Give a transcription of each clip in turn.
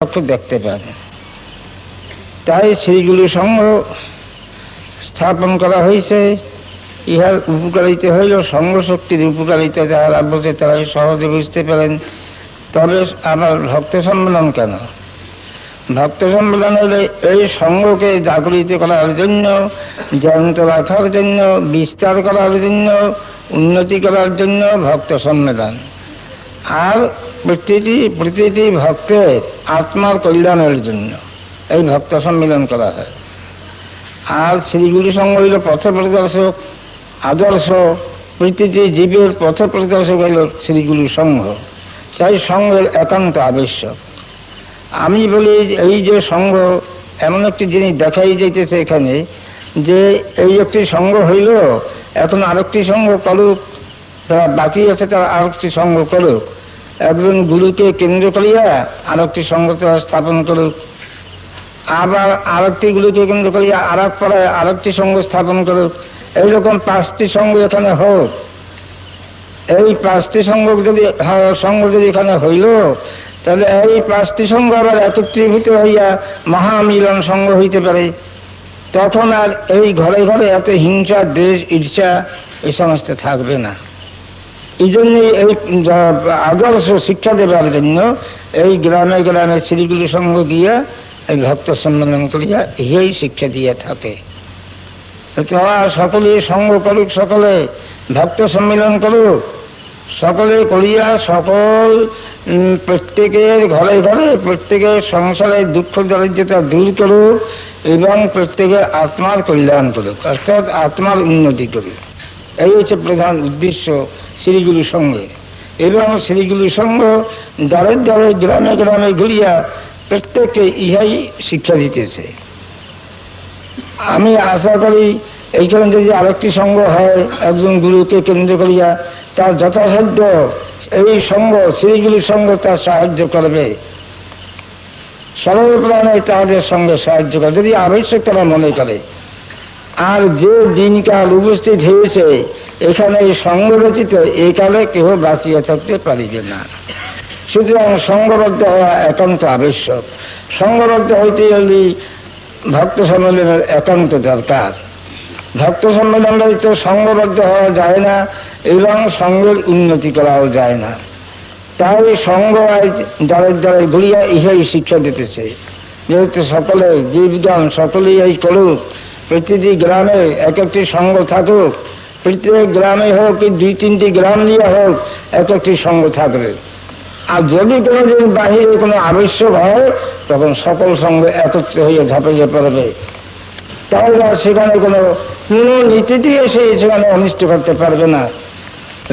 দেখতে পান। তাই শ্রীগুরু সংঘ স্থাপন করা হয়েছে। ইহার উপকারিতা হইল সংঘ শক্তির উপকারিতা যারা বোঝে তারাই সহজে বুঝতে পারেন। তবে আমার ভক্ত সম্মেলন কেন? ভক্ত সম্মেলন হলে এই সংঘকে জাগরিত করার জন্য, জ্যান্ত রাখার জন্য, বিস্তার করার জন্য, উন্নতি করার জন্য ভক্ত সম্মেলন। আর প্রতিটি ভক্তের আত্মার কল্যাণের জন্য এই ভক্ত সম্মেলন করা হয়। আর শ্রীগুরু সংঘ হইল পথ প্রদর্শক, আদর্শ, প্রতিটি জীবের পথ প্রদর্শক হইল শ্রীগুরু সংঘ। সেই সংঘের একান্ত আবশ্যক। আমি বলি এই যে সংঘ এমন একটি জিনিস দেখাই যাইতেছে এখানে, যে এই একটি সংঘ হইল, এখন আরেকটি সংঘ করুক, যারা বাকি আছে তারা আরেকটি সংঘ করুক। একজন গুরুকে কেন্দ্র করিয়া আরেকটি সংঘ স্থাপন করুক, আবার আরেকটি গুরুকে কেন্দ্র করিয়া আরেক পাড়ায় আরেকটি সংঘ স্থাপন করুক। এইরকম 5টি সংঘ এখানে হোক। এই 5টি সংঘ যদি এখানে হইল, তাহলে এই 5টি সংঘ আবার একত্রীভূত হইয়া মহামিলন সংঘ হইতে পারে। তখন আর এই ঘরে ঘরে এত হিংসা, দেশ, ঈর্ষা এই সমস্ত থাকবে না। এই জন্যই এই আদর্শ শিক্ষা দেবার জন্য এই গ্রামে গ্রামে শ্রীগুরু সংঘ গিয়া এই ভক্ত সম্মেলন করিয়া এই শিক্ষা দিয়ে থাকে। তারা সকলে সঙ্গ করুক, সকলে ভক্ত সম্মেলন করুক, সকলে করিয়া সকল প্রত্যেকের ঘরে ঘরে প্রত্যেকের সংসারের দুঃখ দারিদ্রতা দূর করুক এবং প্রত্যেকের আত্মার কল্যাণ করুক, অর্থাৎ আত্মার উন্নতি করুক। এই হচ্ছে প্রধান উদ্দেশ্য শ্রীগুরু সংঘে। এবং শ্রীগুরু সংঘ দ্বারে দ্বারে গ্রামে গ্রামে ঘুরিয়া প্রত্যেককে ইহাই শিক্ষা দিতেছে। আমি আশা করি এইখানে যদি আরেকটি সংঘ হয় একজন গুরুকে কেন্দ্র করিয়া, তার যথাসাধ্য এই সংঘ শ্রীগুরু সংঘ তার সাহায্য করবে, সরল প্রাণে তাদের সঙ্গে সাহায্য করে যদি আবশ্যক তারা মনে করে। আর যে দিনকাল উপস্থিত হয়েছে এখানে এই সংঘ ব্যতীত এই কালে কেউ বাঁচিয়ে থাকতে পারিবে না। সুতরাং সংঘবদ্ধ হওয়া একান্ত আবশ্যক। সংঘবদ্ধ হইতে হলে ভক্ত সম্মেলনের একান্ত দরকার। ভক্ত সম্মেলন হইতে সংঘবদ্ধ হওয়া যায় না এবং সংঘের উন্নতি করাও যায় না। তাই সংঘ দ্বারে দ্বারে ঘুরিয়া ইহাই শিক্ষা দিতেছে, যেহেতু সকলে জীবগান সকলেই এই করুক, প্রতিটি গ্রামে এক একটি সংঘ থাকুক, প্রত্যেক গ্রামে হোক কি 2-3টি গ্রাম নিয়ে হোক এক একটি সংঘ থাকবে। আর যদি কোনোদিন বাহিরে কোনো আবশ্যক হয় তখন সকল সঙ্গে একত্র হয়ে ঝাঁপিয়ে পড়বে। তাহলে সেখানে কোনো নীতিটি এসে সেখানে অনিষ্ট করতে পারবে না।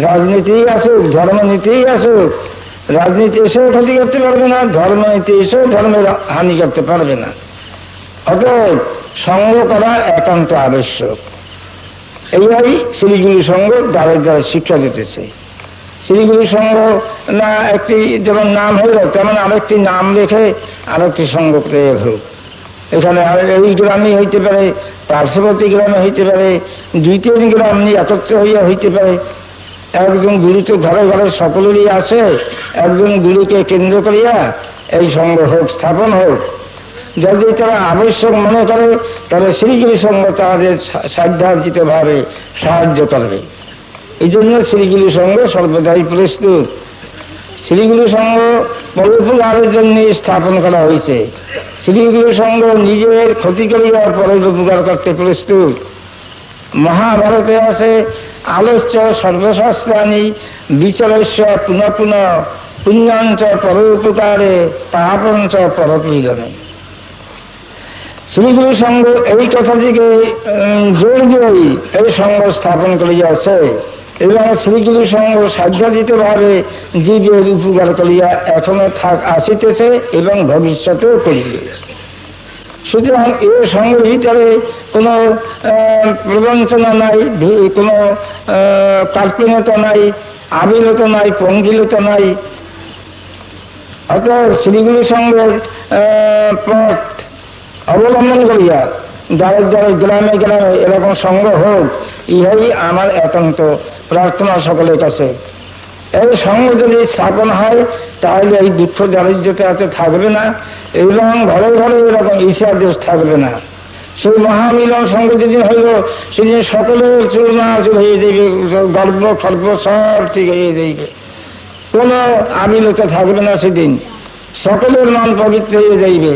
রাজনীতি আসুক, ধর্মনীতি আসুক, রাজনীতি এসেও ক্ষতি করতে পারবে না, ধর্মনীতি এসেও ধর্মের হানি করতে পারবে না। অতএব সঙ্গ করা একান্ত আবশ্যক। এইভাবেই শ্রীগুরু সংঘ দ্বারে দ্বারে শিক্ষা দিতেছে। শ্রীগুরু সংঘ না একটি যেমন নাম হইল, তেমন আরেকটি নাম রেখে আরেকটি সংঘ প্রয়োগ হোক। এখানে এই গ্রামে হইতে পারে, পার্শ্ববর্তী গ্রামে হইতে পারে, 2-3 গ্রাম নিয়ে একত্র হইয়া হইতে পারে। একজন গুরু তো ঘরে ঘরে সকলেরই আছে, একজন গুরুকে কেন্দ্র করিয়া এই সংঘ হোক, স্থাপন হোক। যদি তারা আবশ্যক মনে করে তাহলে শ্রীগুরু সংঘ তাদের সাধ্যার্জিত ভাবে সাহায্য করবে। এই জন্য শ্রীগুরু সংঘ সর্বদাই প্রস্তুত। শ্রীগুরু সংঘ পরোপকারের জন্য স্থাপন করা হয়েছে। শ্রীগুরু সংঘ নিজের ক্ষতি করিয়া পরোপকার করতে প্রস্তুত। মহাভারতে আছে আলোচ্য সর্বশাস্ত্রাণি বিচরস্য পুনঃ পুনঃ পুণ্যাঞ্চ পরোপকারে পাপঞ্চ পরপীড়নে। শ্রীগুরু সংঘ এই কথাটিকে জোর দিয়েই এই সংঘ স্থাপন করিয়াছে এবং শ্রীগুরু সংঘ সাধ্যাদিত ভাবে জীবের উপকার করিয়া এখনো আসিতেছে এবং ভবিষ্যতেও করিবে। সুতরাং এই সংঘের ভিতরে কোনো প্রবঞ্চনা নাই, কোনো কাল্পন্যতা নাই, আবিলতা নাই, পঙ্গিলতা নাই। অতএব শ্রীগুরু সংঘের পথ অবলম্বন করিয়া দ্বারে দ্বারে গ্রামে গ্রামে এরকম সংঘ হোক, ইহাই আমার একান্ত প্রার্থনা সকলের কাছে। এই সঙ্গ যদি স্থাপন হয় তাহলে এই দুঃখ দারিদ্রতা এত থাকবে না, এবং ঘরে ঘরে এরকম ঈর্ষা দেশ থাকবে না। সেই মহামিলন সঙ্গ যেদিন হইল সেদিন সকলের চূর্ণাচুর হয়ে যাইবে, গর্ব খর্ব সব ঠিক হয়ে যাইবে, কোনো আমিলতা থাকবে না। সেদিন সকলের মন পবিত্র হয়ে যাইবে।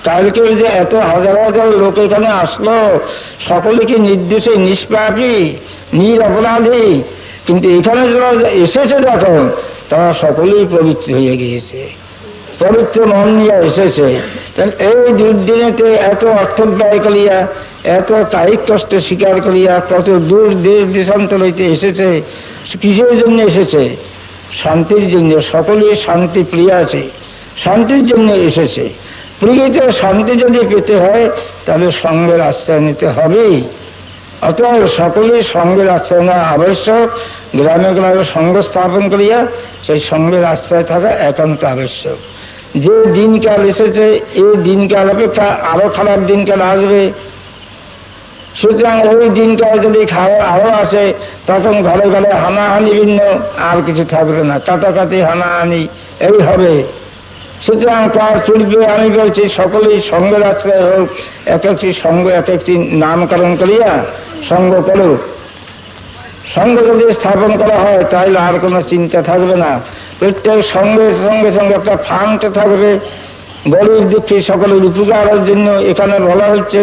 কালকে যে এত হাজার হাজার লোক এখানে আসলো, সকলে কি নির্দোষী, নিষ্পাপী, নিরপরাধী, কিন্তু এখানে যারা এসেছে যখন তারা সকলেই পবিত্র হয়ে গিয়েছে, পবিত্র মন নিয়ে এসেছে। এই দুর্দিনেতে এত অর্থ ব্যয় করিয়া, এত কায়িক কষ্ট স্বীকার করিয়া, কত দূর দেশ দেশান্তর হইতে এসেছে, কিসের জন্য এসেছে? শান্তির জন্য। সকলেই শান্তি প্রিয় আছে, শান্তির জন্য এসেছে। প্রকৃত শান্তি যদি পেতে হয় তাহলে সঙ্গের আশ্রয় নিতে হবেই। অতএব সকলেই সঙ্গের আশ্রয় নেওয়া আবশ্যক। গ্রামে গ্রামে সঙ্গ স্থাপন করিয়া সেই সঙ্গের আশ্রয় থাকা একান্ত আবশ্যক। যে দিনকাল এসেছে এই দিনকাল অপেক্ষা আরো খারাপ দিনকাল আসবে। সুতরাং ওই দিনকাল যদি আরো আসে তখন ঘরে ঘরে হানাহানি ভিন্ন, আর কিছু থাকবে না, কাটাকাটি হানাহানি এই হবে। সুতরাং তার চলবে, আমি বলছি সকলেই সঙ্গের আশ্রয় হোক, এক একটি সঙ্গ এক একটি নামকরণ করিয়া সঙ্গ করুক। সঙ্গ যদি স্থাপন করা হয় তাহলে আর কোনো চিন্তা থাকবে না। প্রত্যেক সঙ্গে সঙ্গে সঙ্গে একটা ফান্ড থাকবে গরিব দুঃখী সকলের উপকারের জন্য। এখানে বলা হচ্ছে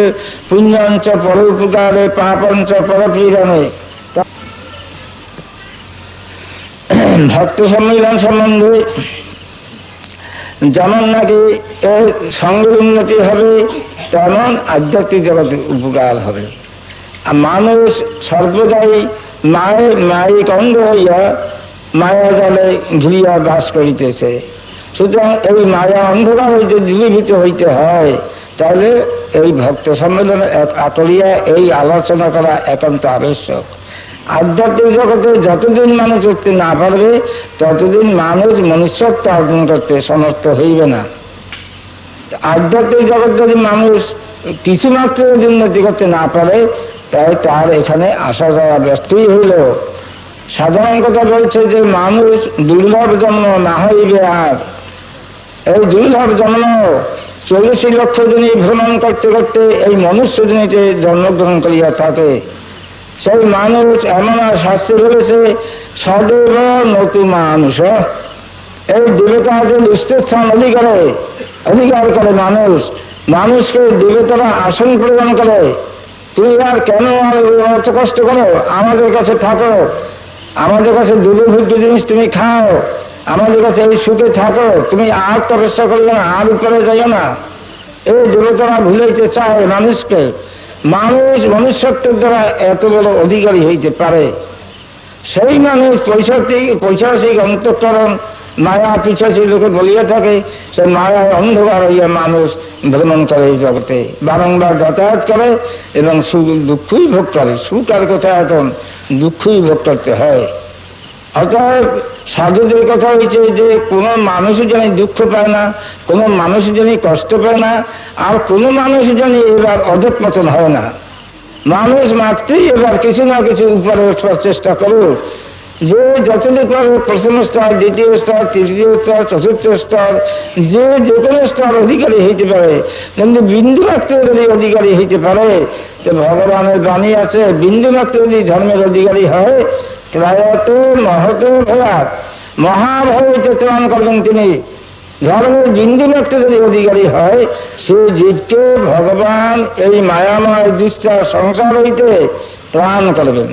পুণ্যাঞ্চ পর উপকারে পাপঞ্চ পরপীড়নে। ভক্ত সম্মিলন সম্বন্ধে যেমন নাকি এর সঙ্গের উন্নতি হবে, তেমন আধ্যাত্মিক জগতে উপকার হবে। আর মানুষ সর্বদাই মায়িক অন্ধ হইয়া মায়া জালে ঘিরিয়া বাস করিতেছে। সুতরাং এই মায়া অন্ধকার হইতে দূরীভূত হইতে হয়, তাহলে এই ভক্ত সম্মেলনে আতরিয়া এই আলোচনা করা একান্ত আবশ্যক। আধ্যাত্মিক জগতে যতদিন মানুষ উঠতে না পারবে ততদিন মানুষ মনুষ্যত্ব অর্জন করতে সমর্থ হইবে না। আধ্যাত্মিক জগৎ যদি মানুষ কিছুমাত্র উন্নতি করতে না পারে তাই তার এখানে আসা যাওয়া ব্যস্তই হইল। সাধারণ কথা বলছে যে মানুষ দুর্লভ জন্ম না হইবে আর। এই দুর্লভ জন্ম 40 লক্ষ জনই ভ্রমণ করতে করতে এই মনুষ্য জনিতে জন্মগ্রহণ করিয়া থাকে। সেই মানুষ এমন শাস্তি বলেছে সদৈব নতু মানুষ। এই দেবতাদের স্থান অধিকার করে মানুষ, মানুষকে দেবতারা আসন প্রদান করে। তুমি আর কেন অত কষ্ট করো, আমাদের কাছে থাকো, আমাদের কাছে দুর্ভোগ্য জিনিস তুমি খাও, আমাদের কাছে এই সুখে থাকো, তুমি আর তপস্যা করবে না, আর উপরে যাইও না। এই দেবতারা ভুলাইতে চায় মানুষকে। মানুষ মনুষ্যত্বের দ্বারা এত বড় অধিকারী হইতে পারে। সেই মানুষ পৈশাচিক অন্তঃকরণ মায়া পিছাচি লোকে বলিয়া থাকে, সে মায়ায় অন্ধকার হইয়া মানুষ ভ্রমণ করে এই জগতে, বারংবার যাতায়াত করে এবং দুঃখই ভোগ করে। সুখ আর কোথায়, এখন দুঃখই ভোগ করতে হয়। অর্থাৎ সাধুদের কথা হয়েছে যে কোনো মানুষই যেন দুঃখ পায় না, কোনো মানুষই যেন কষ্ট পায় না, আর কোনো মানুষই যেন এবার অধঃপতন হয় না। মানুষ মাত্রই এবার কিছু না কিছু উপরে উঠবার চেষ্টা করুক। যে যতটুকু পারে প্রথম স্তর, দ্বিতীয় স্তর, তৃতীয় স্তর, চতুর্থ স্তর, যে কোনো স্তর অধিকারী হইতে পারে, কিন্তু বিন্দু মাত্র যদি অধিকারী হইতে পারে তো ভগবানের বাণী আছে, বিন্দু মাত্র যদি ধর্মের অধিকারী হয় ত্রায়ত মহত ভয়াত, মহাভয় হইতে ত্রাণ করবেন তিনি। ধর্মের বিন্দু মাত্র যদি অধিকারী হয় সে জীবকে ভগবান এই মায়াময় দুষ্টার সংসার হইতে ত্রাণ করবেন।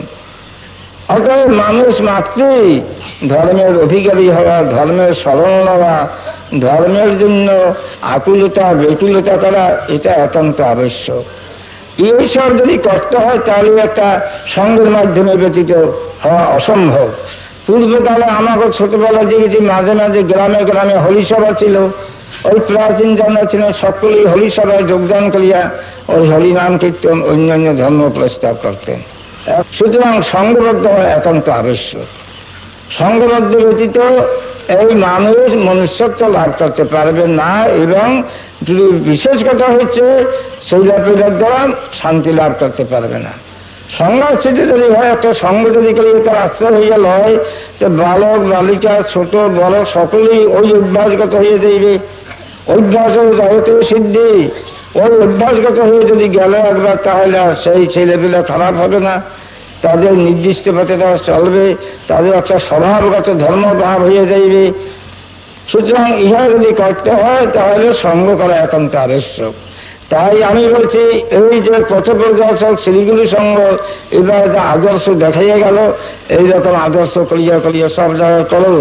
অতএব মানুষ মাত্রই ধর্মের অধিকারী হওয়া, ধর্মের স্মরণ নেওয়া, ধর্মের জন্য আকুলতা বেকুলতা করা, এটা একান্ত আবশ্যক। এইসব যদি করতে হয় তাহলে একটা সঙ্গের মাধ্যমে ব্যতীত হওয়া অসম্ভব। পূর্বকালে আমাকে ছোটবেলায় দেখেছি মাঝে মাঝে গ্রামে গ্রামে হরিসভা ছিল। ওই প্রাচীন যারা ছিলেন সকলেই হরিসভায় যোগদান করিয়া ওই হরিনাম কীর্তন অন্যান্য ধর্ম প্রস্তাব করতেন। সুতরাং সংঘবদ্ধ হওয়া একান্ত আবশ্যক। সংঘবদ্ধ ব্যতীত এই মানুষ মনুষ্যত্ব লাভ করতে পারবে না, এবং বিশেষ কথা হচ্ছে শৈলাপীড়ার দ্বারা শান্তি লাভ করতে পারবে না। সংঘর্ষিত যদি হয়, একটা সঙ্গ যদি করি তার আশ্রয় হইয়া লয়, তো বালক বালিকা ছোট বড় সকলেই ওই অভ্যাসগত হয়ে যাইবে। অভ্যাস জগতে সিদ্ধি, ওই অভ্যাসগত হয়ে যদি গেল একবার, তাহলে আর সেই ছেলেপেলে খারাপ হবে না, তাদের নির্দিষ্ট পথে তারা চলবে, তাদের একটা স্বভাবগত ধর্মভাব হয়ে যাইবে। সুতরাং ইহা যদি করতে হয় তাহলে সঙ্গ করা একান্ত আবশ্যক। তাই আমি বলছি, এই যে পথপ্রদর্শক শ্রীগুরু সঙ্গ এবার একটা আদর্শ দেখাইয়া গেল, এইরকম আদর্শ করিয়া করিয়া সব জায়গায় করো।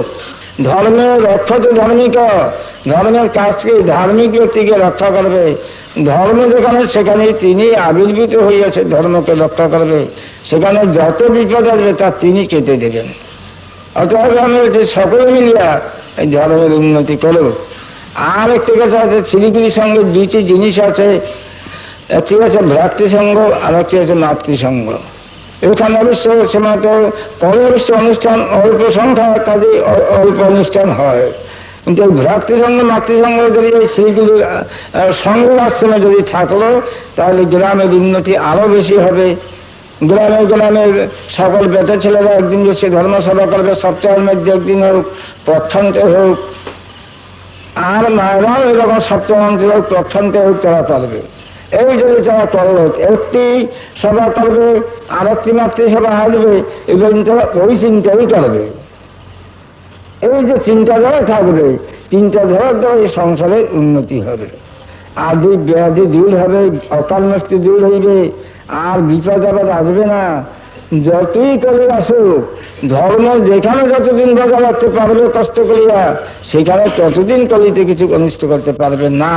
ধর্মের রক্ষা তো ধার্মিক, ধর্মের কাজকে ধার্মিক ব্যক্তিকে রক্ষা করবে। ধর্ম যেখানে সেখানে তিনি আবির্ভূত হইয়াছে, ধর্মকে রক্ষা করবে। সেখানে যত বিপদ আসবে তা তিনি কেটে দেবেন। অতএব আমি বলছি সকলে মিলিয়া এই ধর্মের উন্নতি করো। আর একটি কথা আছে, শ্রীগুরু সঙ্গে দুইটি জিনিস আছে, একটি আছে ভ্রাতৃসঙ্গ আর একটি আছে মাতৃসঙ্গ। এখানে অবশ্য সীমান্ত পরে অবশ্য অনুষ্ঠান অল্প সংখ্যা, কাজে অল্প অনুষ্ঠান হয়, কিন্তু এই ভ্রাতৃসঙ্গ মাতৃসঙ্গ যদি এই শ্রীগুরু সঙ্গ আশ্রমে যদি থাকলো, তাহলে গ্রামের উন্নতি আরো বেশি হবে। গ্রামে গ্রামের সকল বেটা ছেলেরা একদিন বসে ধর্মসভা করবে, সপ্তাহের মধ্যে একদিন হোক, পক্ষান্তে হোক। আর মায়েরাও এরকম সপ্তাহান্তে হোক, পক্ষান্তে হোক, তারা করবে। এই যদি তারা করলো, একটি সভা করবে আর একটি মাতৃসভা আসবে, এবং তারা ওই চিন্তাই করবে। এই যে চিন্তাধারা থাকবে, চিন্তাধারার দ্বারা এই সংসারের উন্নতি হবে, আদি ব্যাধি দূর হবে, অকাল মৃত্যু দূর হইবে, আর বিপদ আবার আসবে না। যতই কলি আসুক, ধর্ম যেখানে যতদিন বজায় রাখতে পারবে কষ্ট করিয়া, সেখানে ততদিন কলিতে কিছু অনিষ্ট করতে পারবে না।